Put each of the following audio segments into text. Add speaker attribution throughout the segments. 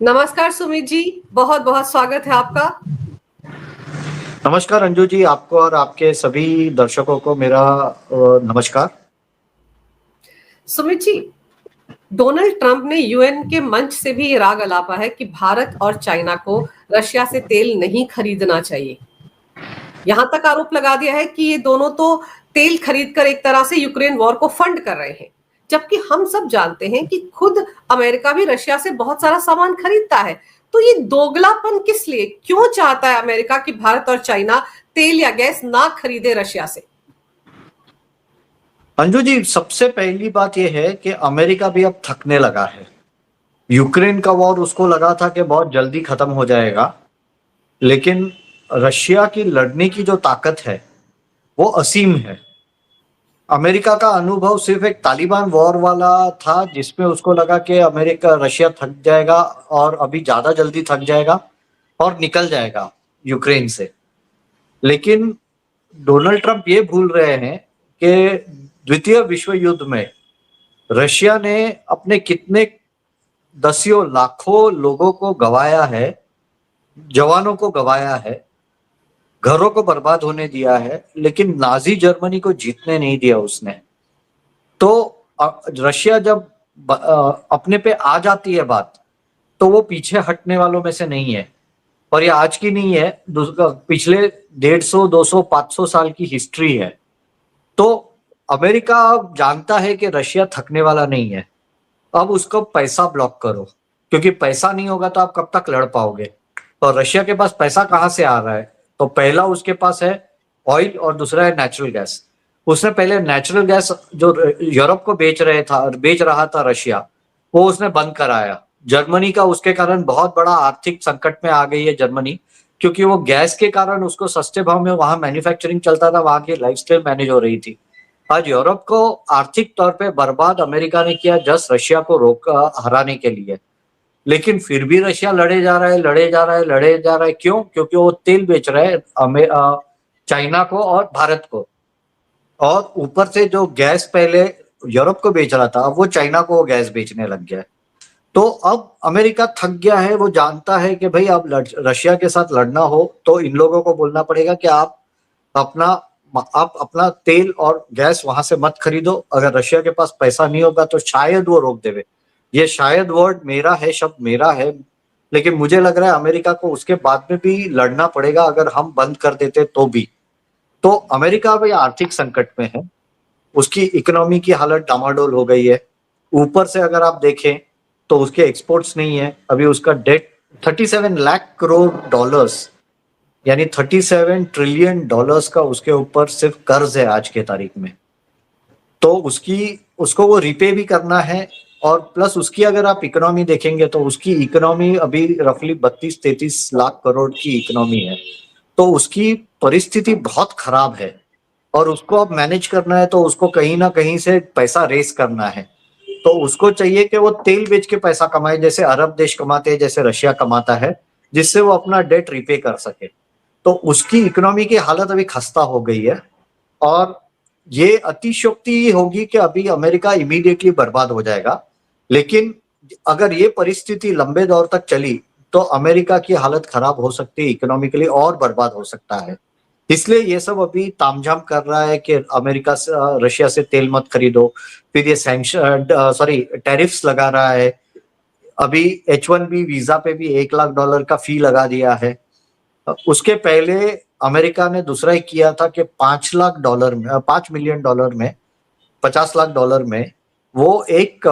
Speaker 1: नमस्कार सुमित जी, बहुत बहुत स्वागत है आपका।
Speaker 2: नमस्कार अंजू जी, आपको और आपके सभी दर्शकों को मेरा नमस्कार।
Speaker 1: सुमित जी, डोनाल्ड ट्रंप ने यूएन के मंच से भी ये राग अलापा है कि भारत और चाइना को रशिया से तेल नहीं खरीदना चाहिए। यहां तक आरोप लगा दिया है कि ये दोनों तो तेल खरीद कर एक तरह से यूक्रेन वॉर को फंड कर रहे हैं, जबकि हम सब जानते हैं कि खुद अमेरिका भी रशिया से बहुत सारा सामान खरीदता है। तो ये दोगलापन किस लिए, क्यों चाहता है अमेरिका कि भारत और चाइना तेल या गैस ना खरीदे रशिया से?
Speaker 2: अंजू जी, सबसे पहली बात यह है कि अमेरिका भी अब थकने लगा है। यूक्रेन का वॉर उसको लगा था कि बहुत जल्दी खत्म हो जाएगा, लेकिन रशिया की लड़ने की जो ताकत है वो असीम है। अमेरिका का अनुभव सिर्फ एक तालिबान वॉर वाला था, जिसमें उसको लगा कि अमेरिका रशिया थक जाएगा और अभी ज्यादा जल्दी थक जाएगा और निकल जाएगा यूक्रेन से। लेकिन डोनाल्ड ट्रंप ये भूल रहे हैं कि द्वितीय विश्व युद्ध में रशिया ने अपने कितने दसियों लाखों लोगों को गवाया है, जवानों को गवाया है, घरों को बर्बाद होने दिया है, लेकिन नाजी जर्मनी को जीतने नहीं दिया उसने। तो रशिया जब अपने पे आ जाती है बात, तो वो पीछे हटने वालों में से नहीं है। और ये आज की नहीं है, पिछले 150, 200, 500 साल की हिस्ट्री है। तो अमेरिका अब जानता है कि रशिया थकने वाला नहीं है। अब उसको पैसा ब्लॉक करो, क्योंकि पैसा नहीं होगा तो आप कब तक लड़ पाओगे। और रशिया के पास पैसा कहाँ से आ रहा है? तो पहला उसके पास है ऑयल और दूसरा है नेचुरल गैस। उसने पहले नेचुरल गैस जो यूरोप को बेच रहा था रशिया, वो उसने बंद कराया। जर्मनी का उसके कारण बहुत बड़ा आर्थिक संकट में आ गई है जर्मनी, क्योंकि वो गैस के कारण उसको सस्ते भाव में वहां मैन्युफैक्चरिंग चलता था, वहां की लाइफस्टाइल मैनेज हो रही थी। आज यूरोप को आर्थिक तौर पे बर्बाद अमेरिका ने किया, जस्ट रशिया को रोक हराने के लिए। लेकिन फिर भी रशिया लड़े जा रहा है, लड़े जा रहा है, लड़े जा रहा है। क्यों? क्योंकि वो तेल बेच रहा है चाइना को और भारत को। और ऊपर से जो गैस पहले यूरोप को बेच रहा था, अब वो चाइना को वो गैस बेचने लग गया है। तो अब अमेरिका थक गया है। वो जानता है कि भाई अब रशिया के साथ लड़ना हो तो इन लोगों को बोलना पड़ेगा कि अपना आप अपना तेल और गैस वहां से मत खरीदो। अगर रशिया के पास पैसा नहीं होगा तो शायद वो रोक देवे। ये शायद वर्ड मेरा है, शब्द मेरा है, लेकिन मुझे लग रहा है अमेरिका को उसके बाद में भी लड़ना पड़ेगा, अगर हम बंद कर देते तो भी। तो अमेरिका अभी आर्थिक संकट में है, उसकी इकोनॉमी की हालत डामाडोल हो गई है। ऊपर से अगर आप देखें तो उसके एक्सपोर्ट्स नहीं है। अभी उसका डेट 37 लाख करोड़ डॉलर्स, यानी 37 ट्रिलियन डॉलर्स का उसके ऊपर सिर्फ कर्ज है आज के तारीख में। तो उसको वो रिपे भी करना है। और प्लस उसकी अगर आप इकोनॉमी देखेंगे तो उसकी इकोनॉमी अभी रफली 32-33 लाख करोड़ की इकोनॉमी है। तो उसकी परिस्थिति बहुत खराब है और उसको अब मैनेज करना है, तो उसको कहीं ना कहीं से पैसा रेस करना है। तो उसको चाहिए कि वो तेल बेच के पैसा कमाए, जैसे अरब देश कमाते हैं, जैसे रशिया कमाता है, जिससे वो अपना डेट रिपे कर सके। तो उसकी इकोनॉमी की हालत अभी खस्ता हो गई है। और ये अतिशयोक्ति होगी कि अभी अमेरिका इमीडिएटली बर्बाद हो जाएगा, लेकिन अगर ये परिस्थिति लंबे दौर तक चली तो अमेरिका की हालत खराब हो सकती है, इकोनॉमिकली और बर्बाद हो सकता है। इसलिए ये सब अभी तामझाम कर रहा है कि अमेरिका से रशिया से तेल मत खरीदो। फिर ये टैरिफ्स लगा रहा है। अभी H1B वीजा पे भी $1 लाख का फी लगा दिया है। उसके पहले अमेरिका ने दूसरा ही किया था कि $5 लाख में, $5 मिलियन में, $50 लाख में वो एक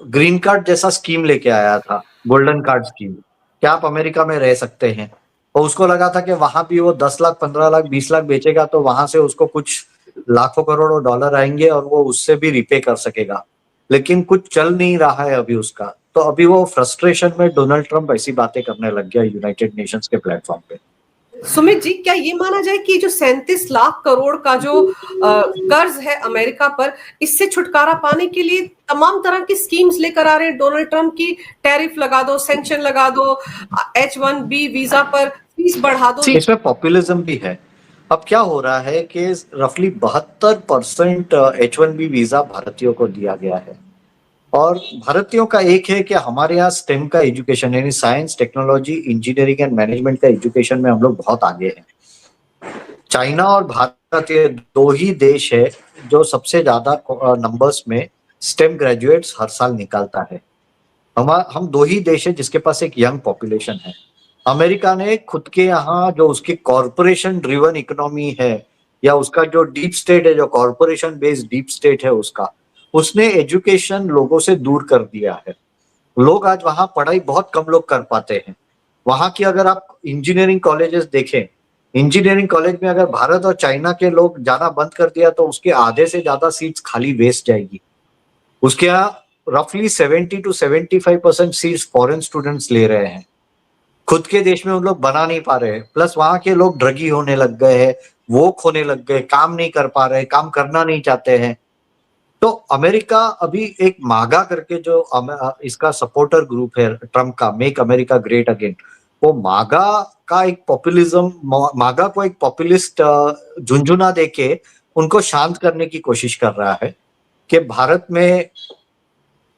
Speaker 2: ग्रीन कार्ड जैसा स्कीम लेके आया था, गोल्डन कार्ड स्कीम, कि आप अमेरिका में रह सकते हैं। और उसको लगा था कि वहां भी वो 10 लाख, 15 लाख, 20 लाख बेचेगा तो वहां से उसको कुछ लाखों करोड़ों डॉलर आएंगे और वो उससे भी रिपे कर सकेगा। लेकिन कुछ चल नहीं रहा है अभी उसका। तो अभी वो फ्रस्ट्रेशन में डोनाल्ड ट्रंप ऐसी बातें करने लग गया यूनाइटेड नेशंस के प्लेटफॉर्म पे।
Speaker 1: सुमित जी, क्या ये माना जाए कि जो 37 लाख करोड़ का जो कर्ज है अमेरिका पर, इससे छुटकारा पाने के लिए तमाम तरह की स्कीम्स लेकर आ रहे हैं डोनाल्ड ट्रंप की? टैरिफ लगा दो, सैंक्शन लगा दो, H1B वीजा पर फीस बढ़ा दो।
Speaker 2: इसमें पॉपुलिज्म भी है। अब क्या हो रहा है कि रफली 72% H1B वीजा भारतीयों को दिया गया है। और भारतीयों का एक है कि हमारे यहाँ स्टेम का एजुकेशन यानी science, technology, engineering and management का एजुकेशन में हम लोग बहुत आगे हैं। चाइना और भारत ये दो ही देश है जो सबसे ज्यादा नंबर्स में स्टेम ग्रेजुएट्स हर साल निकालता है। हम दो ही देश है जिसके पास एक यंग पॉपुलेशन है। अमेरिका ने खुद के यहाँ जो उसकी कॉरपोरेशन ड्रिवन इकोनॉमी है या उसका जो डीप स्टेट है, जो कॉरपोरेशन बेस्ड डीप स्टेट है उसका, उसने एजुकेशन लोगों से दूर कर दिया है। लोग आज वहां पढ़ाई बहुत कम लोग कर पाते हैं। वहां की अगर आप इंजीनियरिंग कॉलेजेस देखें, इंजीनियरिंग कॉलेज में अगर भारत और चाइना के लोग जाना बंद कर दिया तो उसके आधे से ज्यादा सीट्स खाली वेस्ट जाएगी। उसके यहाँ रफली 70 to 75% सीट्स फॉरेन स्टूडेंट्स ले रहे हैं। खुद के देश में उन लोग बना नहीं पा रहे हैं, प्लस वहां के लोग ड्रगी होने लग गए हैं, वोक होने लग गए, काम नहीं कर पा रहे, काम करना नहीं चाहते हैं। तो अमेरिका अभी एक मागा करके जो इसका सपोर्टर ग्रुप है ट्रम्प का, मेक अमेरिका ग्रेट अगेन, वो मागा का एक पॉपुलिज्म, मागा को एक पॉपुलिस्ट झुंझुना देके उनको शांत करने की कोशिश कर रहा है कि भारत में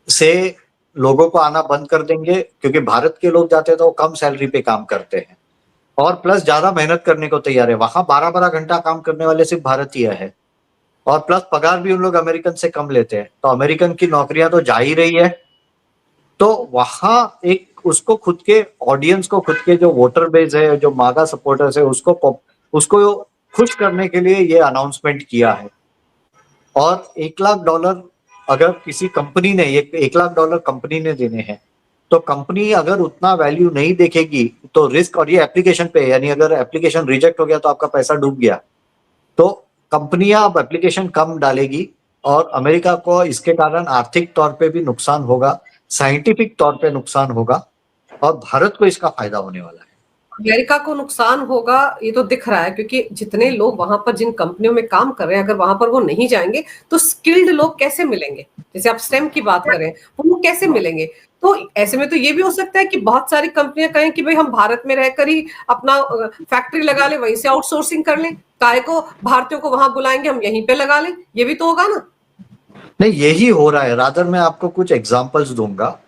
Speaker 2: से लोगों को आना बंद कर देंगे, क्योंकि भारत के लोग जाते हैं तो वो कम सैलरी पे काम करते हैं और प्लस ज्यादा मेहनत करने को तैयार है। वहां 12-12 घंटा काम करने वाले सिर्फ भारतीय है और प्लस पगार भी उन लोग अमेरिकन से कम लेते हैं, तो अमेरिकन की नौकरियां तो जा ही रही है। तो वहां एक उसको खुद के ऑडियंस को, खुद के जो वोटर बेस है, जो मागा सपोर्टर्स है, उसको खुश करने के लिए ये अनाउंसमेंट किया है। और $1 लाख अगर किसी कंपनी ने, ये $1 लाख कंपनी ने देने हैं, तो कंपनी अगर उतना वैल्यू नहीं देखेगी तो रिस्क, और ये एप्लीकेशन पे, यानी अगर एप्लीकेशन रिजेक्ट हो गया तो आपका पैसा डूब गया, तो कंपनियां अब एप्लीकेशन कम डालेगी और अमेरिका को इसके कारण आर्थिक तौर पे भी नुकसान होगा, साइंटिफिक तौर पे नुकसान होगा और भारत को इसका फायदा होने वाला है।
Speaker 1: अमेरिका को नुकसान होगा ये तो दिख रहा है, क्योंकि जितने लोग वहां पर जिन कंपनियों में काम कर रहे हैं, अगर वहां पर वो नहीं जाएंगे तो स्किल्ड लोग कैसे मिलेंगे? जैसे आप स्टेम की बात करें, वो कैसे मिलेंगे? तो ऐसे में तो ये भी हो सकता है कि बहुत सारी कंपनियां कहें कि भाई हम भारत में रहकर ही अपना फैक्ट्री लगा ले, वहीं से आउटसोर्सिंग कर लें, काय को भारतीयों को वहां बुलाएंगे, हम यहीं पे लगा लें। ये भी तो होगा ना?
Speaker 2: नहीं, यही हो रहा है। रादर मैं आपको कुछ एग्जांपल्स दूंगा।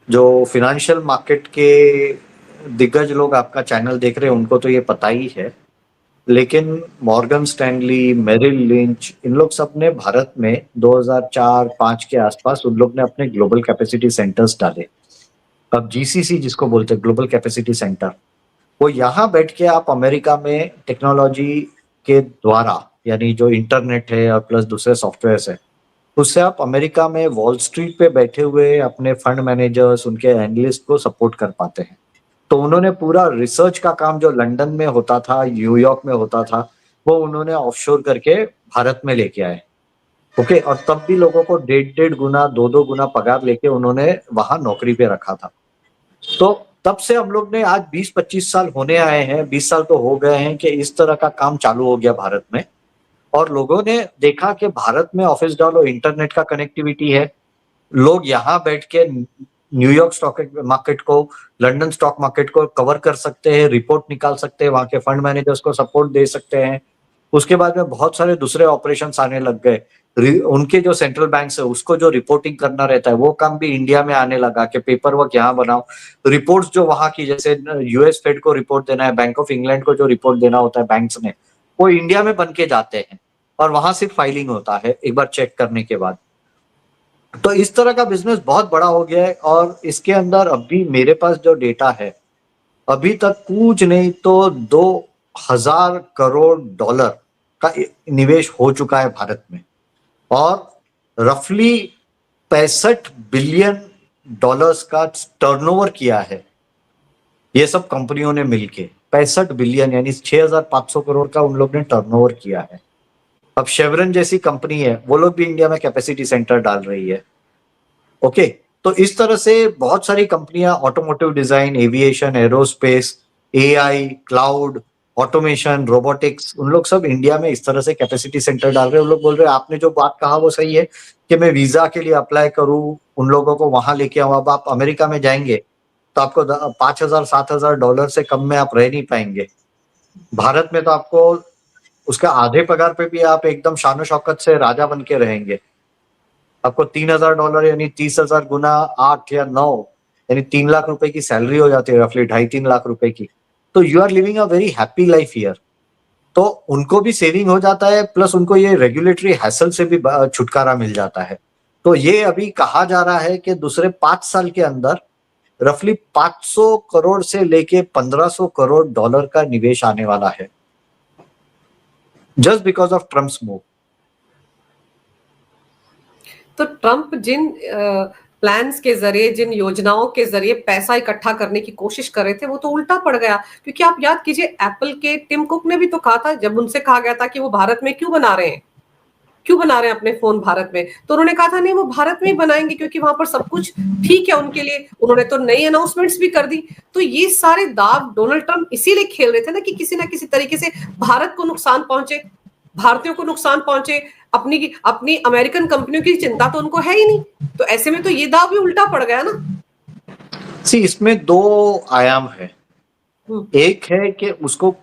Speaker 2: जो फाइनेंशियल मार्केट के दिग्गज लोग आपका चैनल देख रहे हैं उनको तो ये पता ही है, लेकिन मॉर्गन स्टैनली, मेरिल लिंच, इन लोग सब ने भारत में 2004-5 के आसपास उन लोग ने अपने ग्लोबल कैपेसिटी सेंटर्स डाले। अब जीसीसी जिसको बोलते हैं, ग्लोबल कैपेसिटी सेंटर, वो यहाँ बैठ के आप अमेरिका में टेक्नोलॉजी के द्वारा, यानी जो इंटरनेट है और प्लस दूसरे सॉफ्टवेयर है, उससे आप अमेरिका में वॉल स्ट्रीट पे बैठे हुए अपने फंड मैनेजर्स, उनके एनालिस्ट को सपोर्ट कर पाते हैं। तो उन्होंने पूरा रिसर्च का काम जो लंदन में होता था, न्यूयॉर्क में होता था, वो उन्होंने ऑफशोर करके भारत में लेके आए। ओके, और तब भी लोगों को 1.5-1.5 गुना, 2-2 गुना पगार लेके उन्होंने वहां नौकरी पे रखा था। तो तब से हम लोग ने, आज 20-25 साल होने आए हैं, 20 साल तो हो गए हैं कि इस तरह का काम चालू हो गया भारत में। और लोगों ने देखा कि भारत में ऑफिस डालो, इंटरनेट का कनेक्टिविटी है, लोग यहाँ बैठ के न्यूयॉर्क स्टॉक मार्केट को, लंदन स्टॉक मार्केट को कवर कर सकते हैं, रिपोर्ट निकाल सकते हैं, वहां के फंड मैनेजर्स को सपोर्ट दे सकते हैं। उसके बाद में बहुत सारे दूसरे ऑपरेशंस आने लग गए। उनके जो सेंट्रल बैंक्स है उसको जो रिपोर्टिंग करना रहता है वो काम भी इंडिया में आने लगा कि पेपर वर्क यहाँ बनाओ। रिपोर्ट्स जो वहां की, जैसे यूएस फेड को रिपोर्ट देना है, बैंक ऑफ इंग्लैंड को जो रिपोर्ट देना होता है बैंक्स ने, वो इंडिया में बन के जाते हैं और वहां सिर्फ फाइलिंग होता है एक बार चेक करने के बाद। तो इस तरह का बिजनेस बहुत बड़ा हो गया है और इसके अंदर अभी मेरे पास जो डेटा है, अभी तक कुछ नहीं तो $2,000 करोड़ का निवेश हो चुका है भारत में और रफली $65 बिलियन का टर्नओवर किया है ये सब कंपनियों ने मिलके। 65 बिलियन यानी 6,500 करोड़ का उन लोग ने टर्नओवर किया है। अब शेवरन जैसी कंपनी है, वो लोग भी इंडिया में कैपेसिटी सेंटर डाल रही है। ओके, तो इस तरह से बहुत सारी कंपनियां, automotive design, aviation, aerospace, AI, cloud, automation, robotics, उन लोग सब इंडिया में इस तरह से कैपेसिटी सेंटर डाल रहे हैं। उन लोग बोल रहे हैं आपने जो बात कहा वो सही है कि मैं वीजा के लिए अप्लाई करूं, उन लोगों को वहां लेके आऊं। अब आप अमेरिका में जाएंगे तो आपको $5,000-7,000 से कम में आप रह नहीं पाएंगे। भारत में तो आपको उसका आधे पगार पे भी आप एकदम शानो शौकत से राजा बन के रहेंगे। आपको $3,000 यानी 30,000 गुना 8 या 9 यानी 3 लाख रुपए की सैलरी हो जाती है, रफली 2.5-3 लाख रुपए की। तो you are living a very happy life here. तो उनको भी सेविंग हो जाता है, प्लस उनको ये रेगुलेटरी हैसल से भी छुटकारा मिल जाता है। तो ये अभी कहा जा रहा है कि दूसरे 5 साल के अंदर रफली 500 करोड़ से लेके 1500 करोड़ डॉलर का निवेश आने वाला है, just because of Trump's move.
Speaker 1: तो ट्रंप जिन प्लान्स के जरिए, जिन योजनाओं के जरिए पैसा इकट्ठा करने की कोशिश कर रहे थे, वो तो उल्टा पड़ गया। क्योंकि आप याद कीजिए, एप्पल के टिम कुक ने भी तो कहा था, जब उनसे कहा गया था कि वो भारत में क्यों बना रहे हैं, क्यों बना रहे हैं अपने फोन भारत में, तो उन्होंने कहा था नहीं, वो भारत में ही बनाएंगे क्योंकि वहां पर सब कुछ ठीक है उनके लिए। उन्होंने तो नई अनाउंसमेंट्स भी कर दी। तो ये सारे दाव डोनाल्ड ट्रंप इसीलिए खेल रहे थे ना, कि किसी ना किसी तरीके से भारत को नुकसान पहुंचे, भारतीयों को नुकसान पहुंचे। अपनी अपनी अमेरिकन कंपनियों की चिंता तो उनको है ही नहीं। तो ऐसे में तो ये दाव भी उल्टा पड़ गया ना।
Speaker 2: इसमें 2 आयाम है। एक है कि उसको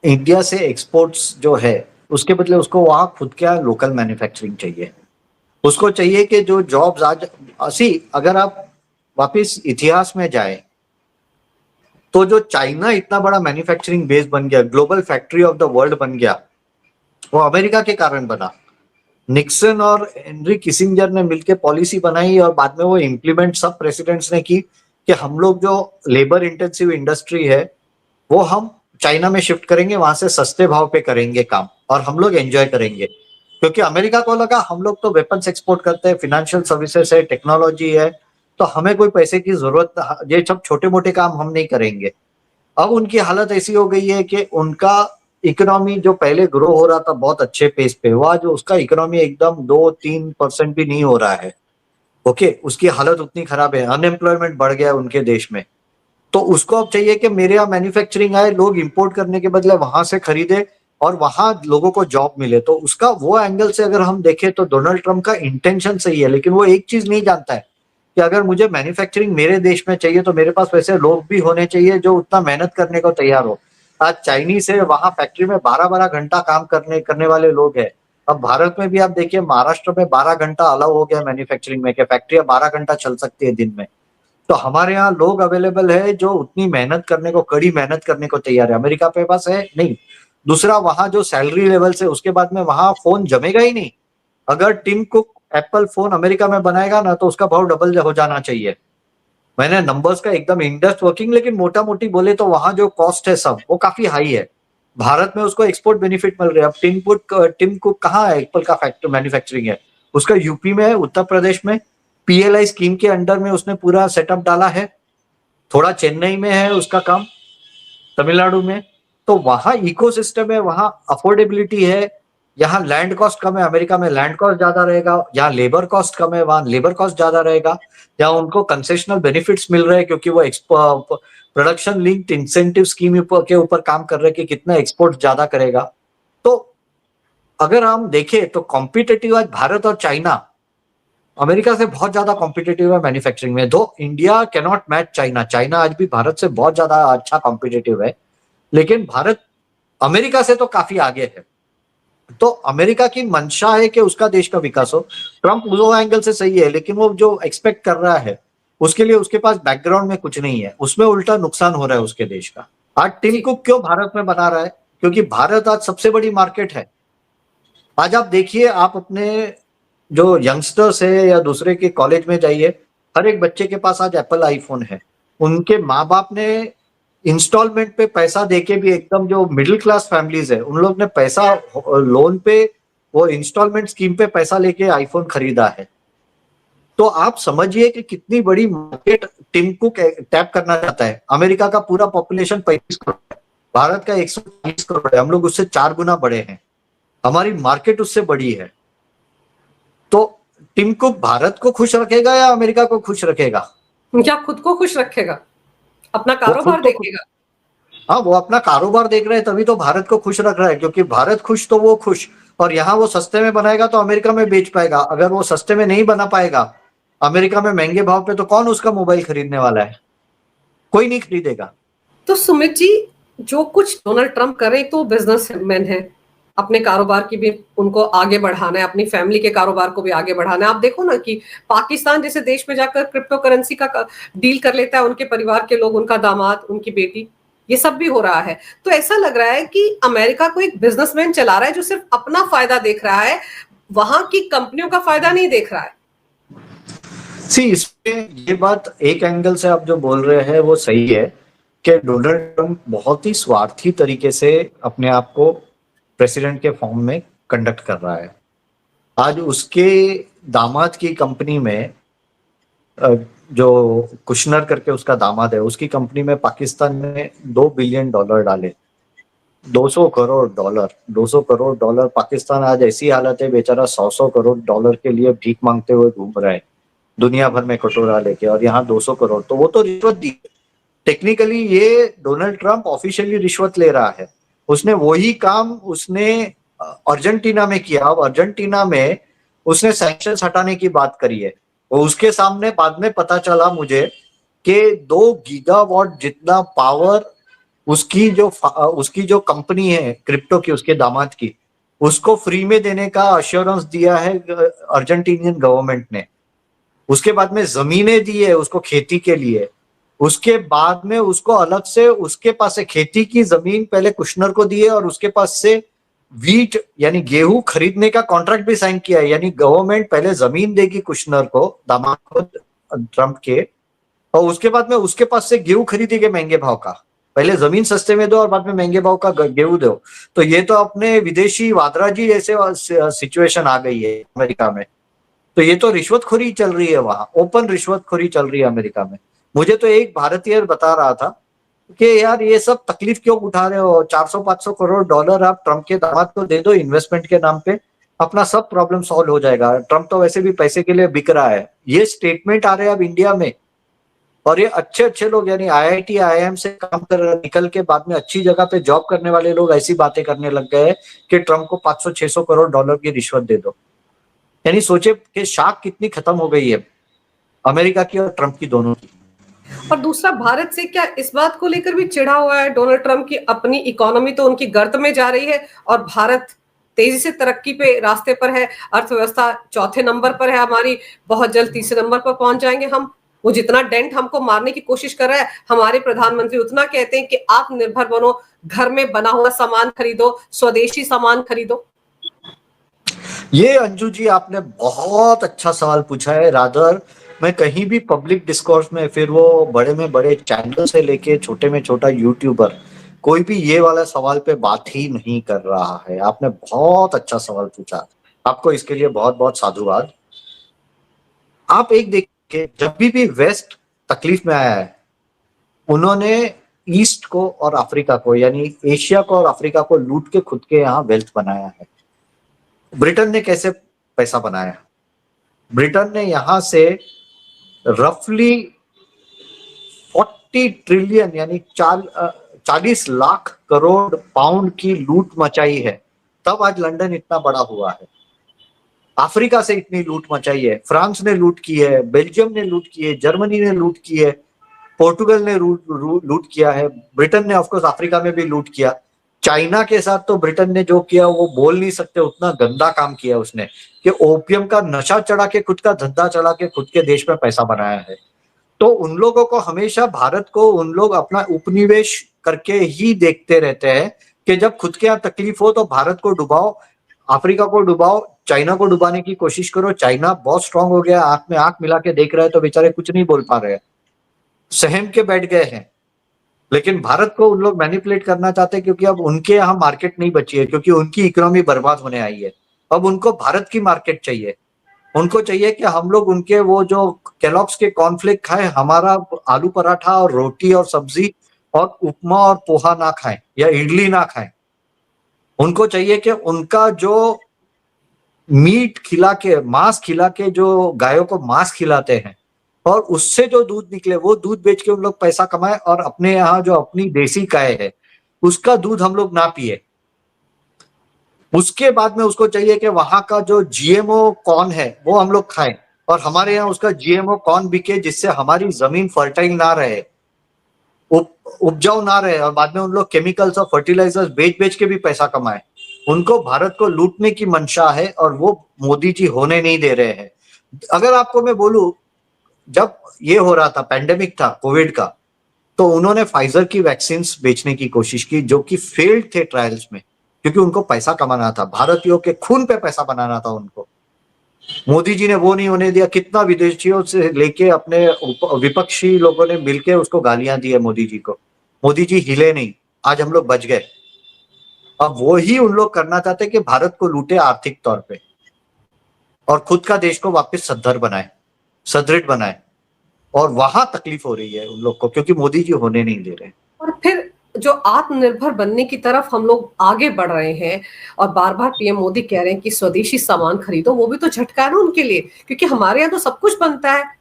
Speaker 2: इंडिया से एक्सपोर्ट्स जो है उसके बदले उसको वहां खुद क्या लोकल मैन्युफैक्चरिंग चाहिए। उसको चाहिए कि जो जॉब्स आज अगर आप वापस इतिहास में जाए तो जो चाइना इतना बड़ा मैन्युफैक्चरिंग बेस बन गया, global factory of the world बन गया, वो अमेरिका के कारण बना। निक्सन और हेनरी किसिंजर ने मिलकर पॉलिसी बनाई और बाद में वो इम्प्लीमेंट सब प्रेसिडेंट्स ने की कि हम लोग जो लेबर इंटेंसिव इंडस्ट्री है वो हम चाइना में शिफ्ट करेंगे, वहां से सस्ते भाव पे करेंगे काम और हम लोग एंजॉय करेंगे। क्योंकि अमेरिका को लगा हम लोग तो वेपन्स एक्सपोर्ट करते हैं, फिनेंशियल सर्विसेज है, टेक्नोलॉजी है, तो हमें कोई पैसे की जरूरत, ये सब छोटे मोटे काम हम नहीं करेंगे। अब उनकी हालत ऐसी हो गई है कि उनका इकोनॉमी जो पहले ग्रो हो रहा था बहुत अच्छे पेस पे, वह जो उसका इकोनॉमी एकदम 2-3% भी नहीं हो रहा है। ओके, उसकी हालत उतनी खराब है, अनएम्प्लॉयमेंट बढ़ गया है उनके देश में। तो उसको अब चाहिए कि मेरे यहाँ मैन्युफैक्चरिंग आए, लोग इंपोर्ट करने के बदले वहां से खरीदे और वहां लोगों को जॉब मिले। तो उसका वो एंगल से अगर हम देखें तो डोनाल्ड ट्रंप का इंटेंशन सही है, लेकिन वो एक चीज नहीं जानता है कि अगर मुझे मैन्युफैक्चरिंग मेरे देश में चाहिए तो मेरे पास वैसे लोग भी होने चाहिए जो उतना मेहनत करने को तैयार हो। आज चाइनीज है, वहां फैक्ट्री में 12-12 घंटा काम करने वाले लोग हैं। अब भारत में भी आप देखिए, महाराष्ट्र में 12 घंटा अलाउ हो गया मैन्युफैक्चरिंग में, कि फैक्ट्रियां 12 घंटा चल सकती है दिन में। तो हमारे यहाँ लोग अवेलेबल है जो उतनी मेहनत करने को, कड़ी मेहनत करने को तैयार है। अमेरिका पे पास है नहीं। दूसरा, वहां जो सैलरी लेवल से उसके बाद में वहां फोन जमेगा ही नहीं। अगर Tim Cook Apple phone America में बनाएगा ना तो उसका भाव डबल हो जाना चाहिए। मैंने नंबर्स का एकदम इंडेप्थ वर्किंग, लेकिन मोटा मोटी बोले तो वहां जो कॉस्ट है सब वो काफी हाई है। भारत में उसको एक्सपोर्ट बेनिफिट मिल रहा है। अब टिम कुक कहाँ है, एप्पल का फैक्ट्री मैन्युफैक्चरिंग है उसका यूपी में है, उत्तर प्रदेश में पीएलआई स्कीम के अंडर में उसने पूरा सेटअप डाला है। थोड़ा चेन्नई में है उसका काम, तमिलनाडु में। तो वहां इकोसिस्टम है, वहां अफोर्डेबिलिटी है। यहाँ लैंड कॉस्ट कम है, अमेरिका में लैंड कॉस्ट ज्यादा रहेगा। यहाँ लेबर कॉस्ट कम है, वहां लेबर कॉस्ट ज्यादा रहेगा। यहाँ उनको कंसेशनल बेनिफिट्स मिल रहे हैं क्योंकि वो प्रोडक्शन लिंक्ड इंसेंटिव स्कीम के ऊपर काम कर रहे हैं कि कितना एक्सपोर्ट ज्यादा करेगा। तो अगर हम देखें तो कॉम्पिटेटिव आज भारत और चाइना अमेरिका से बहुत ज्यादा कॉम्पिटेटिव है मैन्युफैक्चरिंग में। दो India can not match China, China आज भी भारत से बहुत ज्यादा अच्छा कॉम्पिटेटिव है, लेकिन भारत अमेरिका से तो काफी आगे है। तो अमेरिका की मंशा है कि उसका देश का विकास हो। ट्रंप वो एंगल से सही है, लेकिन वो जो एक्सपेक्ट कर रहा है उसके लिए उसके पास बैकग्राउंड में कुछ नहीं है, उसमें उल्टा नुकसान हो रहा है उसके देश का। आज टिम कुक क्यों भारत में बना रहा है? क्योंकि भारत आज सबसे बड़ी मार्केट है। आज आप देखिए, आप अपने जो यंगस्टर्स है या दूसरे के कॉलेज में जाइए, हर एक बच्चे के पास आज एप्पल आईफोन है। उनके माँ बाप ने इंस्टॉलमेंट पे पैसा देके भी, एकदम जो मिडिल क्लास फैमिलीज है उन लोग ने पैसा लोन पे, वो इंस्टॉलमेंट स्कीम पे पैसा लेके आईफोन खरीदा है। तो आप समझिए कि कितनी बड़ी मार्केट टिम कुक टैप करना चाहता है। अमेरिका का पूरा पॉपुलेशन 35 करोड़ है, भारत का 140 करोड़ है, हम लोग उससे 4 गुना बड़े हैं, हमारी मार्केट उससे बड़ी है। तो टिम कुक भारत को खुश रखेगा या अमेरिका को खुश रखेगा?
Speaker 1: क्या खुद को खुश रखेगा, अपना कारोबार देखेगा।
Speaker 2: हाँ, वो अपना कारोबार देख रहे हैं, तभी तो भारत को खुश रख रहा है। क्योंकि भारत खुश तो वो खुश, और यहाँ वो सस्ते में बनाएगा तो अमेरिका में बेच पाएगा। अगर वो सस्ते में नहीं बना पाएगा, अमेरिका में महंगे भाव पे, तो कौन उसका मोबाइल खरीदने वाला है? कोई नहीं खरीदेगा।
Speaker 1: तो सुमित जी, जो कुछ डोनाल्ड ट्रंप कर रहे हैं तो बिजनेसमैन है, अपने कारोबार की भी उनको आगे बढ़ाना है, अपनी फैमिली के कारोबार को भी आगे बढ़ाना है। आप देखो ना कि पाकिस्तान जैसे देश में जाकर क्रिप्टो करेंसी का डील कर लेता है उनके परिवार के लोग, उनका दामाद, उनकी बेटी, ये सब भी हो रहा है। तो ऐसा लग रहा है कि अमेरिका को एक बिजनेसमैन चला रहा है जो सिर्फ अपना फायदा देख रहा है, वहां की कंपनियों का फायदा नहीं देख रहा है।
Speaker 2: इसमें ये बात एक एंगल से आप जो बोल रहे हैं वो सही है कि डोनाल्ड ट्रंप बहुत ही स्वार्थी तरीके से अपने आप को प्रेसिडेंट के फॉर्म में कंडक्ट कर रहा है। आज उसके दामाद की कंपनी में जो कुशनर करके उसका दामाद है, उसकी कंपनी में पाकिस्तान ने $2 बिलियन डाले। 200 करोड़ डॉलर, 200 करोड़ डॉलर। पाकिस्तान आज ऐसी हालत है बेचारा 100 करोड़ डॉलर के लिए भीख मांगते हुए घूम रहा है दुनिया भर में कटोरा लेके, और यहाँ 200 करोड़, तो वो तो रिश्वत दी। टेक्निकली ये डोनाल्ड ट्रंप ऑफिशियली रिश्वत ले रहा है। उसने वही काम उसने अर्जेंटीना में किया। अब अर्जेंटीना में उसने सैंक्शन हटाने की बात करी है, और उसके सामने बाद में पता चला मुझे कि 2 गीगावाट जितना पावर उसकी जो कंपनी है क्रिप्टो की, उसके दामाद की, उसको फ्री में देने का अश्योरेंस दिया है अर्जेंटीनियन गवर्नमेंट ने। उसके बाद में जमीनें दी है उसको खेती के लिए। उसके बाद में उसको अलग से उसके पास से खेती की जमीन पहले कुशनर को दी है, और उसके पास से वीट यानी गेहूं खरीदने का कॉन्ट्रैक्ट भी साइन किया है। यानी गवर्नमेंट पहले जमीन देगी कुशनर को, दामाद को, ट्रंप के, और उसके बाद में उसके पास से गेहूं खरीदेंगे महंगे भाव का। पहले जमीन सस्ते में दो और बाद में महंगे भाव का गेहूं दो। तो ये तो अपने विदेशी वादराजी जैसे सिचुएशन आ गई है अमेरिका में। तो ये तो रिश्वतखोरी चल रही है वहां, ओपन रिश्वतखोरी चल रही है अमेरिका में। मुझे तो एक भारतीय बता रहा था कि यार ये सब तकलीफ क्यों उठा रहे हो, 400-500 करोड़ डॉलर आप ट्रंप के दामाद को दे दो इन्वेस्टमेंट के नाम पे, अपना सब प्रॉब्लम सॉल्व हो जाएगा। ट्रंप तो वैसे भी पैसे के लिए बिक रहा है। ये स्टेटमेंट आ रहे हैं अब इंडिया में, और ये अच्छे अच्छे लोग यानी IIT IIM से काम कर निकल के बाद में अच्छी जगह पे जॉब करने वाले लोग ऐसी बातें करने लग गए हैं कि ट्रंप को 500-600 करोड़ डॉलर की रिश्वत दे दो। यानी सोचे कि शाख कितनी खत्म हो गई है अमेरिका की और ट्रंप की, दोनों की।
Speaker 1: और दूसरा, भारत से क्या इस बात को लेकर भी चिढ़ा हुआ है डोनाल्ड ट्रंप की अपनी इकोनॉमी तो उनकी गर्त में जा रही है और भारत तेजी से तरक्की पे रास्ते पर है, अर्थव्यवस्था चौथे नंबर पर है हमारी, बहुत जल्द तीसरे नंबर पर पहुंच जाएंगे हम। वो जितना डेंट हमको मारने की कोशिश कर रहा है, हमारे प्रधानमंत्री उतना कहते हैं कि आत्मनिर्भर बनो, घर में बना हुआ सामान खरीदो, स्वदेशी सामान खरीदो।
Speaker 2: ये अंजू जी आपने बहुत अच्छा सवाल पूछा है। रादर मैं कहीं भी पब्लिक डिस्कोर्स में, फिर वो बड़े में बड़े चैनल से लेके छोटे में छोटा यूट्यूबर, कोई भी ये वाला सवाल पे बात ही नहीं कर रहा है। आपने बहुत अच्छा सवाल पूछा, आपको इसके लिए बहुत बहुत साधुवाद। आप एक देखिए, जब भी वेस्ट तकलीफ में आया है, उन्होंने ईस्ट को और अफ्रीका को यानी एशिया को और अफ्रीका को लूट के खुद के यहाँ वेल्थ बनाया है। ब्रिटेन ने कैसे पैसा बनाया? ब्रिटेन ने यहां से रफली 40 ट्रिलियन यानी 40 लाख करोड़ पाउंड की लूट मचाई है, तब आज लंदन इतना बड़ा हुआ है। अफ्रीका से इतनी लूट मचाई है, फ्रांस ने लूट की है, बेल्जियम ने लूट की है, जर्मनी ने लूट की है, पोर्टुगल ने लूट किया है, ब्रिटेन ने ऑफकोर्स अफ्रीका में भी लूट किया। चाइना के साथ तो ब्रिटेन ने जो किया वो बोल नहीं सकते, उतना गंदा काम किया उसने कि ओपियम का नशा चढ़ा के खुद का धंधा चला के खुद के देश में पैसा बनाया है। तो उन लोगों को हमेशा, भारत को उन लोग अपना उपनिवेश करके ही देखते रहते हैं कि जब खुद के यहाँ तकलीफ हो तो भारत को डुबाओ, अफ्रीका को डुबाओ, चाइना को डुबाने की कोशिश करो। चाइना बहुत स्ट्रांग हो गया, आंख में आंख मिला के देख रहे हैं तो बेचारे कुछ नहीं बोल पा रहे हैं, सहम के बैठ गए हैं। लेकिन भारत को उन लोग मैनिपुलेट करना चाहते हैं क्योंकि अब उनके यहाँ मार्केट नहीं बची है, क्योंकि उनकी इकोनॉमी बर्बाद होने आई है। अब उनको भारत की मार्केट चाहिए। उनको चाहिए कि हम लोग उनके वो जो केलॉग्स के कॉर्नफ्लेक्स खाएं, हमारा आलू पराठा और रोटी और सब्जी और उपमा और पोहा ना खाएं या इडली ना खाएं। उनको चाहिए कि उनका जो मीट खिला के, मांस खिला के, जो गायों को मांस खिलाते हैं और उससे जो दूध निकले वो दूध बेच के उन लोग पैसा कमाए, और अपने यहाँ जो अपनी देसी गाय है उसका दूध हम लोग ना पिए। उसके बाद में उसको चाहिए कि वहां का जो GMO कॉर्न है वो हम लोग खाएं, और हमारे यहाँ उसका GMO कॉर्न बिके, जिससे हमारी जमीन फर्टाइल ना रहे, उपजाऊ ना रहे, और बाद में उन लोग केमिकल्स और फर्टिलाइजर्स बेच बेच के भी पैसा कमाए। उनको भारत को लूटने की मंशा है और वो मोदी जी होने नहीं दे रहे हैं। अगर आपको मैं बोलूं, जब ये हो रहा था, पैंडेमिक था कोविड का, तो उन्होंने फाइजर की वैक्सीन बेचने की कोशिश की जो कि फेल्ड थे ट्रायल्स में, क्योंकि उनको पैसा कमाना था, भारतीयों के खून पे पैसा बनाना था उनको। मोदी जी ने वो नहीं होने दिया। कितना विदेशियों से लेके अपने विपक्षी लोगों ने मिलके उसको गालियां दी है मोदी जी को। मोदी जी हिले नहीं, आज हम लोग बच गए। अब वो ही उन लोग करना चाहते कि भारत को लूटे आर्थिक तौर पे और खुद का देश को वापस सद्धर बनाए, सुदृढ़ बनाए। और वहां तकलीफ हो रही है उन लोग को, क्योंकि मोदी जी होने नहीं दे रहे।
Speaker 1: और फिर जो आत्मनिर्भर बनने की तरफ हम लोग आगे बढ़ रहे हैं और बार बार पीएम मोदी कह रहे हैं कि स्वदेशी सामान खरीदो, वो भी तो झटका है ना उनके लिए, क्योंकि हमारे यहाँ तो सब कुछ बनता है,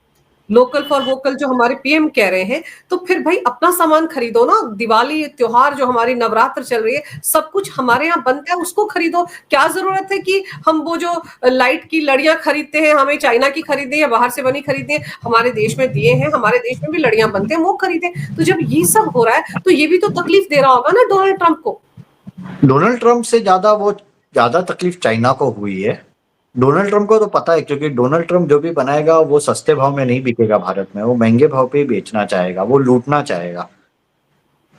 Speaker 1: लोकल फॉर वोकल जो हमारे पीएम कह रहे हैं। तो फिर भाई अपना सामान खरीदो ना, दिवाली त्योहार जो हमारी नवरात्र चल रही है, सब कुछ हमारे यहाँ बनता है, उसको खरीदो। क्या जरूरत है कि हम वो जो लाइट की लड़ियां खरीदते हैं, हमें चाइना की खरीदें या बाहर से बनी खरीदें, हमारे देश में दिए हैं, हमारे देश में भी लड़ियां बनते हैं, वो खरीदें। तो जब ये सब हो रहा है तो ये भी तो तकलीफ दे रहा होगा ना डोनाल्ड ट्रंप को।
Speaker 2: डोनाल्ड ट्रंप से ज्यादा तकलीफ चाइना को हुई है। डोनाल्ड ट्रंप को तो पता है, क्योंकि डोनाल्ड ट्रंप जो भी बनाएगा वो सस्ते भाव में नहीं बिकेगा भारत में, वो महंगे भाव पे ही बेचना चाहेगा, वो लूटना चाहेगा।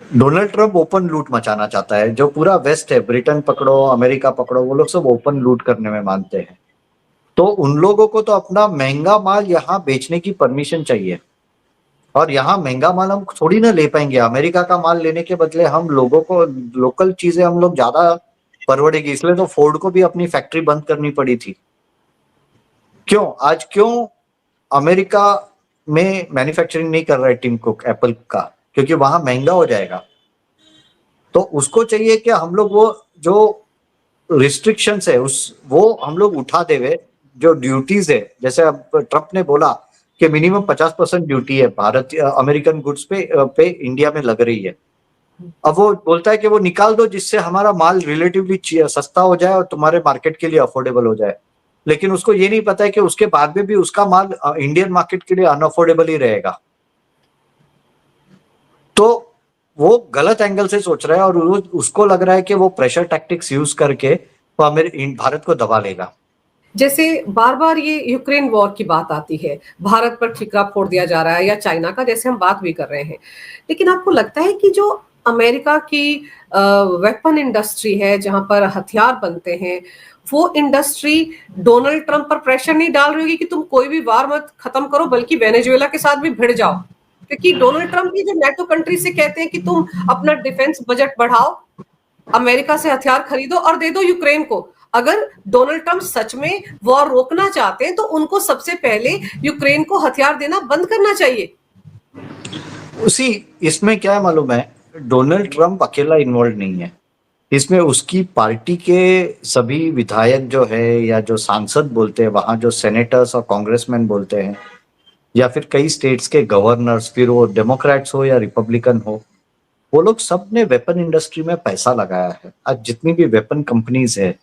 Speaker 2: डोनाल्ड ट्रंप ओपन लूट मचाना चाहता है। जो पूरा वेस्ट है, ब्रिटेन पकड़ो, अमेरिका पकड़ो, वो लोग सब ओपन लूट करने में मानते हैं। तो उन लोगों को तो अपना महंगा माल यहाँ बेचने की परमिशन चाहिए, और यहाँ महंगा माल हम थोड़ी ना ले पाएंगे। अमेरिका का माल लेने के बदले हम लोगों को लोकल चीजें हम लोग ज्यादा परवड़ेगी। इसलिए तो फोर्ड को भी अपनी फैक्ट्री बंद करनी पड़ी थी। क्यों अमेरिका में मैन्युफैक्चरिंग नहीं कर रहा है टिम कुक एप्पल का? क्योंकि वहां महंगा हो जाएगा। तो उसको चाहिए कि हम लोग वो जो रिस्ट्रिक्शंस है वो हम लोग उठा देवे। जो ड्यूटीज है, जैसे अब ट्रंप ने बोला कि मिनिमम 50% ड्यूटी है भारत अमेरिकन गुड्स पे इंडिया में लग रही है। अब वो बोलता है कि वो निकाल दो, जिससे हमारा माल रिलेटिवली सस्ता हो जाए और तुम्हारे मार्केट के लिए अफोर्डेबल हो जाए। लेकिन उसको ये नहीं पता है कि उसके बाद में भी उसका माल इंडियन मार्केट के लिए अनअफोर्डेबल ही रहेगा। तो वो गलत एंगल से सोच रहा है, और उसको लग रहा है कि वो प्रेशर टैक्टिक्स यूज करके वो भारत को दबा लेगा।
Speaker 1: जैसे बार बार ये यूक्रेन वॉर की बात आती है, भारत पर ठीकरा फोड़ दिया जा रहा है, या चाइना का जैसे हम बात भी कर रहे हैं। लेकिन आपको लगता है कि जो अमेरिका की वेपन इंडस्ट्री है, जहां पर हथियार बनते हैं, वो इंडस्ट्री डोनाल्ड ट्रंप पर प्रेशर नहीं डाल रही होगी कि तुम कोई भी वार मत खत्म करो, बल्कि वेनेजुएला के साथ भी भिड़ जाओ? क्योंकि डोनाल्ड ट्रंप ये जो नेटो कंट्री से कहते हैं कि तुम अपना डिफेंस बजट बढ़ाओ, अमेरिका से हथियार खरीदो और दे दो यूक्रेन को। अगर डोनाल्ड ट्रंप सच में वॉर रोकना चाहते हैं तो उनको सबसे पहले यूक्रेन को हथियार देना बंद करना चाहिए।
Speaker 2: इसमें क्या है मालूम है, डोनाल्ड ट्रंप अकेला इन्वॉल्व नहीं है इसमें। उसकी पार्टी के सभी विधायक जो है, या जो सांसद बोलते हैं वहां, जो सेनेटर्स और कांग्रेसमैन बोलते हैं, या फिर कई स्टेट्स के गवर्नर्स, फिर वो डेमोक्रेट्स हो या रिपब्लिकन हो, वो लोग सब ने वेपन इंडस्ट्री में पैसा लगाया है। आज जितनी भी वेपन कंपनीज है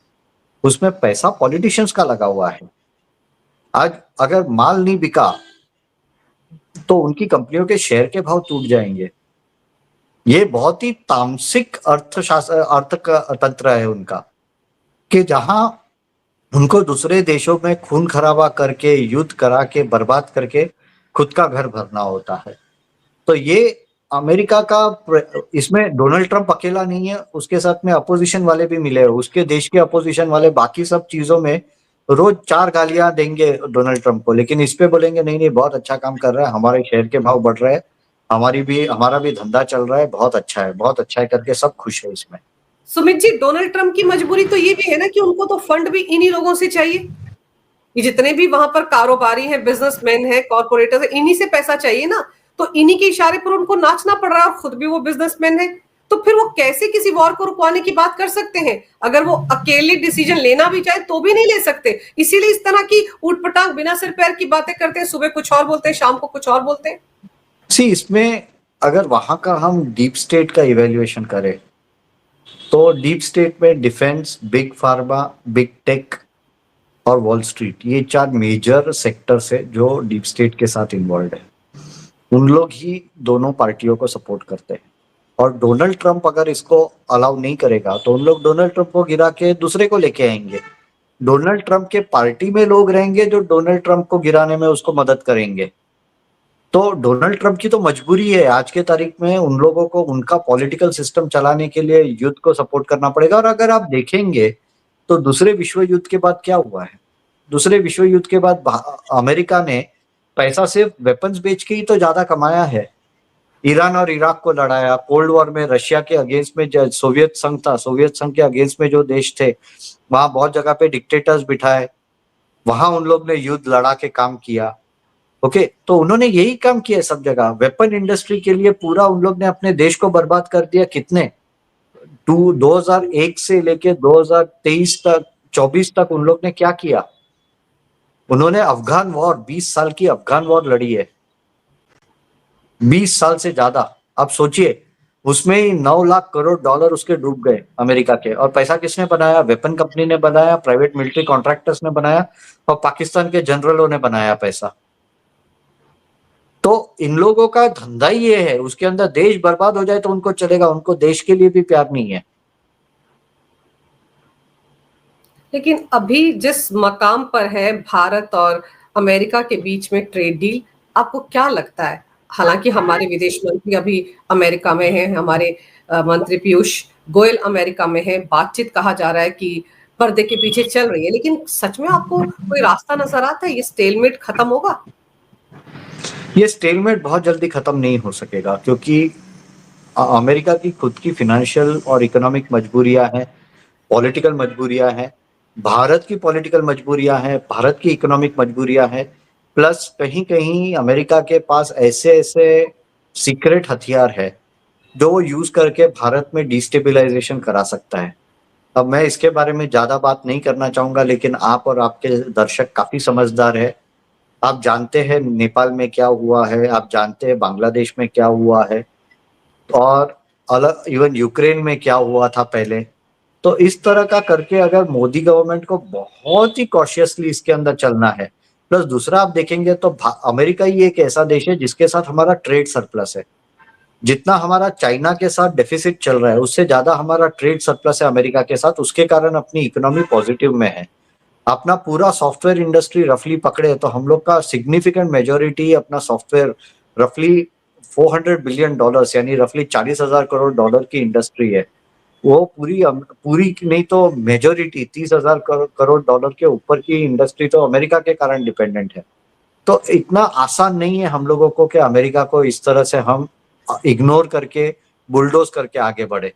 Speaker 2: उसमें पैसा पॉलिटिशियंस का लगा हुआ है। आज अगर माल नहीं बिका तो उनकी कंपनियों के शेयर के भाव टूट जाएंगे। ये बहुत ही तामसिक अर्थतंत्र है उनका, कि जहां उनको दूसरे देशों में खून खराबा करके, युद्ध करा के, बर्बाद करके खुद का घर भरना होता है। तो ये अमेरिका का, इसमें डोनाल्ड ट्रंप अकेला नहीं है, उसके साथ में अपोजिशन वाले भी मिले हैं। उसके देश के अपोजिशन वाले बाकी सब चीजों में रोज 4 गालियां देंगे डोनाल्ड ट्रंप को, लेकिन इस पे बोलेंगे नहीं नहीं बहुत अच्छा काम कर रहा है, हमारे शेयर के भाव बढ़ रहे हैं, हमारा भी धंधा चल रहा है, बहुत अच्छा है करके सब खुश है इसमें।
Speaker 1: सुमित जी, डोनाल्ड ट्रंप की मजबूरी तो ये भी है ना कि उनको तो फंड भी इन्हीं लोगों से चाहिए। ये जितने भी वहां पर कारोबारी हैं, बिजनेसमैन हैं, कॉर्पोरेटर हैं, इन्हीं से पैसा चाहिए ना। तो इन्हीं के इशारे पर उनको नाचना पड़ रहा है, और खुद भी वो बिजनेसमैन है। तो फिर वो कैसे किसी वॉर को रुकवाने की बात कर सकते हैं? अगर वो अकेले डिसीजन लेना भी चाहे तो भी नहीं ले सकते। इसीलिए इस तरह की उठपटांग बिना सिर पैर की बातें करते हैं, सुबह कुछ और बोलते हैं, शाम को कुछ और बोलते हैं।
Speaker 2: इसमें अगर वहां का हम डीप स्टेट का इवेल्युएशन करें तो डीप स्टेट में defence, big pharma, big tech और वॉल स्ट्रीट, ये 4 मेजर सेक्टर्स है जो डीप स्टेट के साथ इन्वॉल्व है। उन लोग ही दोनों पार्टियों को सपोर्ट करते हैं। और डोनाल्ड ट्रंप अगर इसको अलाउ नहीं करेगा तो उन लोग डोनाल्ड ट्रंप को गिरा के दूसरे को लेके आएंगे। डोनाल्ड ट्रंप के पार्टी में लोग रहेंगे जो डोनाल्ड ट्रंप को गिराने में उसको मदद करेंगे। तो डोनाल्ड ट्रंप की तो मजबूरी है आज के तारीख में उन लोगों को उनका पॉलिटिकल सिस्टम चलाने के लिए युद्ध को सपोर्ट करना पड़ेगा। और अगर आप देखेंगे तो दूसरे विश्व युद्ध के बाद क्या हुआ है, दूसरे विश्व युद्ध के बाद अमेरिका ने पैसा सिर्फ वेपन्स बेच के ही तो ज्यादा कमाया है। ईरान और इराक को लड़ाया, कोल्ड वॉर में रशिया के अगेंस्ट में जो सोवियत संघ था, सोवियत संघ के अगेंस्ट में जो देश थे वहां बहुत जगह पे डिक्टेटर्स बिठाए, वहां उन लोग ने युद्ध लड़ा के काम किया। ओके, तो उन्होंने यही काम किया सब जगह। वेपन इंडस्ट्री के लिए पूरा उन लोग ने अपने देश को बर्बाद कर दिया। कितने 2001 से लेके 2023 तक 24 तक उन लोग ने क्या किया? उन्होंने अफगान वॉर 20 साल की अफगान वॉर लड़ी है, 20 साल से ज्यादा। आप सोचिए उसमें ही 9 लाख करोड़ डॉलर उसके डूब गए अमेरिका के। और पैसा किसने बनाया? वेपन कंपनी ने बनाया, प्राइवेट मिलिट्री कॉन्ट्रैक्टर्स ने बनाया और पाकिस्तान के जनरलों ने बनाया पैसा। तो इन लोगों का धंधा ही ये है, उसके अंदर देश बर्बाद हो जाए तो उनको चलेगा, उनको देश के लिए भी प्यार नहीं है।
Speaker 1: लेकिन अभी जिस मकाम पर है भारत और अमेरिका के बीच में ट्रेड डील, आपको क्या लगता है? हालांकि हमारे विदेश मंत्री अभी अमेरिका में हैं, हमारे मंत्री पीयूष गोयल अमेरिका में है, बातचीत कहा जा रहा है कि पर्दे के पीछे चल रही है, लेकिन सच में आपको कोई रास्ता नजर आता है? ये स्टेलमेट खत्म होगा?
Speaker 2: ये स्टेलमेट बहुत जल्दी खत्म नहीं हो सकेगा क्योंकि अमेरिका की खुद की फाइनेंशियल और इकोनॉमिक मजबूरियां हैं, पॉलिटिकल मजबूरियां हैं, भारत की पॉलिटिकल मजबूरियां हैं, भारत की इकोनॉमिक मजबूरियां हैं, प्लस कहीं कहीं अमेरिका के पास ऐसे ऐसे सीक्रेट हथियार है जो वो यूज करके भारत में डिस्टेबलाइजेशन करा सकता है। अब मैं इसके बारे में ज्यादा बात नहीं करना चाहूंगा, लेकिन आप और आपके दर्शक काफी समझदार है। आप जानते हैं नेपाल में क्या हुआ है, आप जानते हैं बांग्लादेश में क्या हुआ है, और अलग इवन यूक्रेन में क्या हुआ था पहले। तो इस तरह का करके अगर मोदी गवर्नमेंट को बहुत ही कॉशियसली इसके अंदर चलना है। प्लस दूसरा आप देखेंगे तो अमेरिका ही एक ऐसा देश है जिसके साथ हमारा ट्रेड सरप्लस है। जितना हमारा चाइना के साथ डेफिसिट चल रहा है उससे ज्यादा हमारा ट्रेड सरप्लस है अमेरिका के साथ। उसके कारण अपनी इकोनॉमी पॉजिटिव में है। अपना पूरा सॉफ्टवेयर इंडस्ट्री रफली पकड़े तो हम लोग का सिग्निफिकेंट मेजोरिटी अपना सॉफ्टवेयर रफली $400 बिलियन यानी रफली 40,000 करोड़ डॉलर की इंडस्ट्री है। वो पूरी नहीं तो मेजोरिटी 30,000 करोड़ डॉलर के ऊपर की इंडस्ट्री तो अमेरिका के कारण डिपेंडेंट है। तो इतना आसान नहीं है हम लोगों को कि अमेरिका को इस तरह से हम इग्नोर करके बुलडोज करके आगे बढ़े।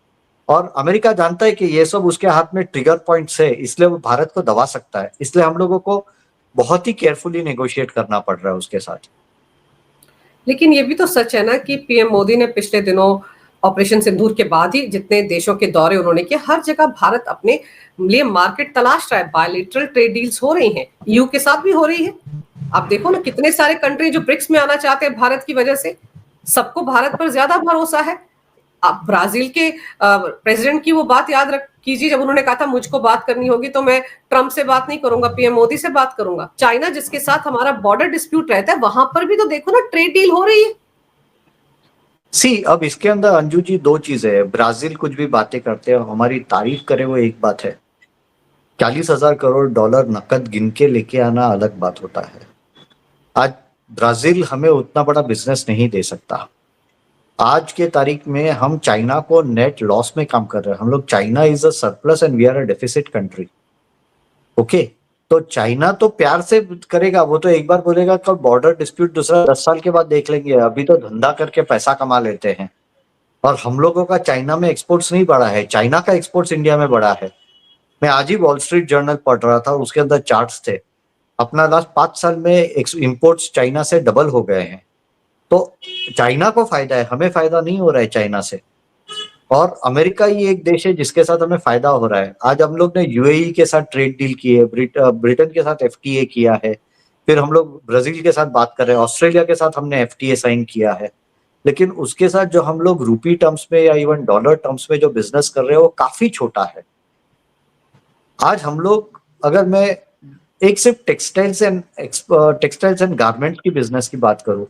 Speaker 2: और अमेरिका जानता है कि ये सब उसके हाथ में ट्रिगर पॉइंट्स है, इसलिए वो भारत को दबा सकता है। इसलिए हम लोगों को बहुत ही केयरफुली नेगोशिएट करना पड़ रहा है उसके साथ।
Speaker 1: लेकिन ये भी तो सच है ना कि पीएम मोदी ने पिछले दिनों ऑपरेशन सिंदूर के बाद ही जितने देशों के दौरे उन्होंने किए, हर जगह भारत अपने लिए मार्केट तलाश रहा है। बायलैटरल ट्रेड डील्स हो रही हैं, ईयू के साथ भी हो रही है। आप देखो ना, कितने सारे कंट्री जो ब्रिक्स में आना चाहते हैं भारत की वजह से, सबको भारत पर ज्यादा भरोसा है। आप ब्राजील के प्रेसिडेंट की वो बात याद रख कीजिए जब उन्होंने कहा था मुझको बात करनी होगी तो मैं ट्रंप से बात नहीं करूंगा, पीएम मोदी से बात करूंगा। चाइना जिसके साथ हमारा बॉर्डर डिस्प्यूट रहता है, वहां पर भी तो देखो ना ट्रेड डील हो रही है।
Speaker 2: अब इसके अंदर अंजू जी दो चीजें है। ब्राजील कुछ भी बातें करते हैं, हमारी तारीफ करे वो एक बात है, 40,000 करोड़ डॉलर नकद गिन के लेके आना अलग बात होता है। आज ब्राजील हमें उतना बड़ा बिजनेस नहीं दे सकता। आज के तारीख में हम चाइना को नेट लॉस में काम कर रहे हैं। हम लोग, China is a surplus and we are a deficit country. Okay, तो चाइना तो प्यार से करेगा, वो तो एक बार बोलेगा कल बॉर्डर डिस्प्यूट दूसरा 10 साल के बाद देख लेंगे, अभी तो धंधा करके पैसा कमा लेते हैं। और हम लोगों का चाइना में एक्सपोर्ट्स नहीं बढ़ा है, चाइना का एक्सपोर्ट्स इंडिया में बढ़ा है। मैं आज ही वॉल स्ट्रीट जर्नल पढ़ रहा था, उसके अंदर चार्ट्स थे। अपना लास्ट 5 साल में इंपोर्ट्स चाइना से डबल हो गए हैं। तो चाइना को फायदा है, हमें फायदा नहीं हो रहा है चाइना से। और अमेरिका ही एक देश है जिसके साथ हमें फायदा हो रहा है। आज हम लोग ने यूएई के साथ ट्रेड डील की है, ब्रिटेन के साथ एफटीए किया है, फिर हम लोग ब्राजील के साथ बात कर रहे हैं, ऑस्ट्रेलिया के साथ हमने एफटीए साइन किया है। लेकिन उसके साथ जो हम लोग रूपी टर्म्स में या इवन डॉलर टर्म्स में जो बिजनेस कर रहे हैं वो काफी छोटा है। आज हम लोग, अगर मैं एक सिर्फ टेक्सटाइल्स एंड गारमेंट्स की बिजनेस की बात करूं,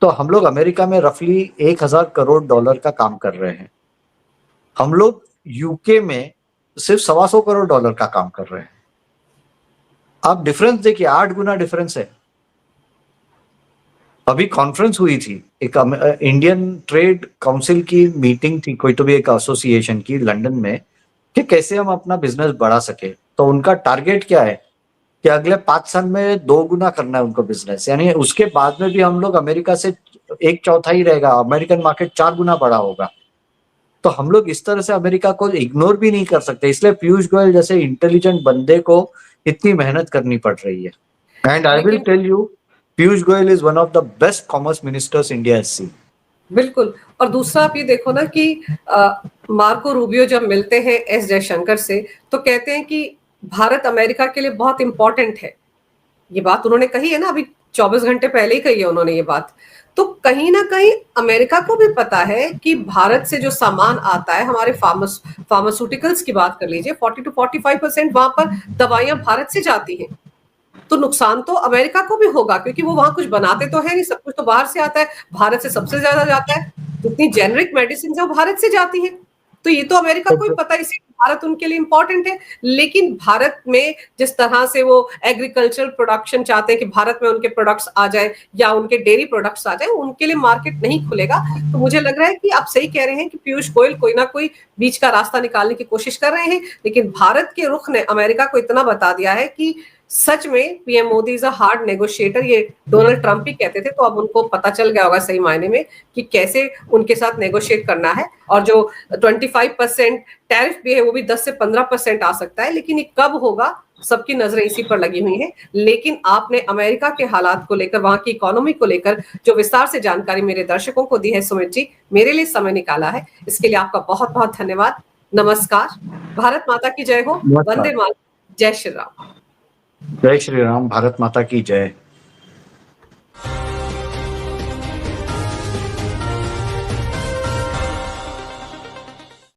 Speaker 2: तो हम लोग अमेरिका में रफली 1,000 करोड़ डॉलर का काम कर रहे हैं। हम लोग यूके में सिर्फ 125 करोड़ डॉलर का काम कर रहे हैं। आप डिफरेंस देखिए, 8 गुना डिफरेंस है। अभी कॉन्फ्रेंस हुई थी, एक इंडियन ट्रेड काउंसिल की मीटिंग थी, कोई तो भी एक एसोसिएशन की लंदन में, कि कैसे हम अपना बिजनेस बढ़ा सके। तो उनका टारगेट क्या है कि अगले 5 साल में 2 गुना करना है उनको बिजनेस, यानी उसके बाद में भी हम लोग अमेरिका से 1/4 ही रहेगा, अमेरिकन मार्केट 4 गुना बड़ा होगा। तो हम लोग इस तरह से अमेरिका को इग्नोर भी नहीं कर सकते, इसलिए पीयूष गोयल जैसे इंटेलिजेंट बंदे को इतनी मेहनत करनी पड़ रही है। And I will tell you, Piyush Goyal is one of the best commerce ministers India has seen.
Speaker 1: बिल्कुल। और दूसरा आप ये देखो ना कि मार्को रूबियो जब मिलते हैं एस जयशंकर से, तो कहते हैं कि भारत अमेरिका के लिए बहुत इंपॉर्टेंट है। ये बात उन्होंने कही है ना, अभी 24 घंटे पहले ही कही है उन्होंने ये बात। तो कहीं ना कहीं अमेरिका को भी पता है कि भारत से जो सामान आता है, हमारे फार्मास्यूटिकल्स की बात कर लीजिए, 40 to 45% वहां पर दवाइयां भारत से जाती हैं। तो नुकसान तो अमेरिका को भी होगा, क्योंकि वो वहां कुछ बनाते तो है नहीं, सब कुछ तो बाहर से आता है, भारत से सबसे ज्यादा जाता है। जितनी जेनरिक मेडिसिन है वो भारत से जाती है। तो ये तो अमेरिका को भी पता है, इसीलिए भारत उनके लिए इंपॉर्टेंट है। लेकिन भारत में जिस तरह से वो एग्रीकल्चरल प्रोडक्शन चाहते हैं कि भारत में उनके प्रोडक्ट्स आ जाए या उनके डेयरी प्रोडक्ट्स आ जाए, उनके लिए मार्केट नहीं खुलेगा। तो मुझे लग रहा है कि आप सही कह रहे हैं कि पीयूष गोयल कोई ना कोई बीच का रास्ता निकालने की कोशिश कर रहे हैं। लेकिन भारत के रुख ने अमेरिका को इतना बता दिया है कि सच में PM Modi is a hard negotiator, ये डोनाल्ड ट्रंप ही कहते थे। तो अब उनको पता चल गया होगा सही मायने में कि कैसे उनके साथ नेगोशिएट करना है। और जो 25% टैरिफ भी है वो भी 10 से 15% आ सकता है, लेकिन ये कब होगा, सबकी नजरें इसी पर लगी हुई हैं। लेकिन आपने अमेरिका के हालात को लेकर, वहां की इकोनॉमी को लेकर जो विस्तार से जानकारी मेरे दर्शकों को दी है सुमित जी, मेरे लिए समय निकाला है, इसके लिए आपका बहुत बहुत धन्यवाद। नमस्कार। भारत माता की जय हो। वंदे मातरम। जय श्री राम।
Speaker 2: जय श्री राम। भारत माता की जय।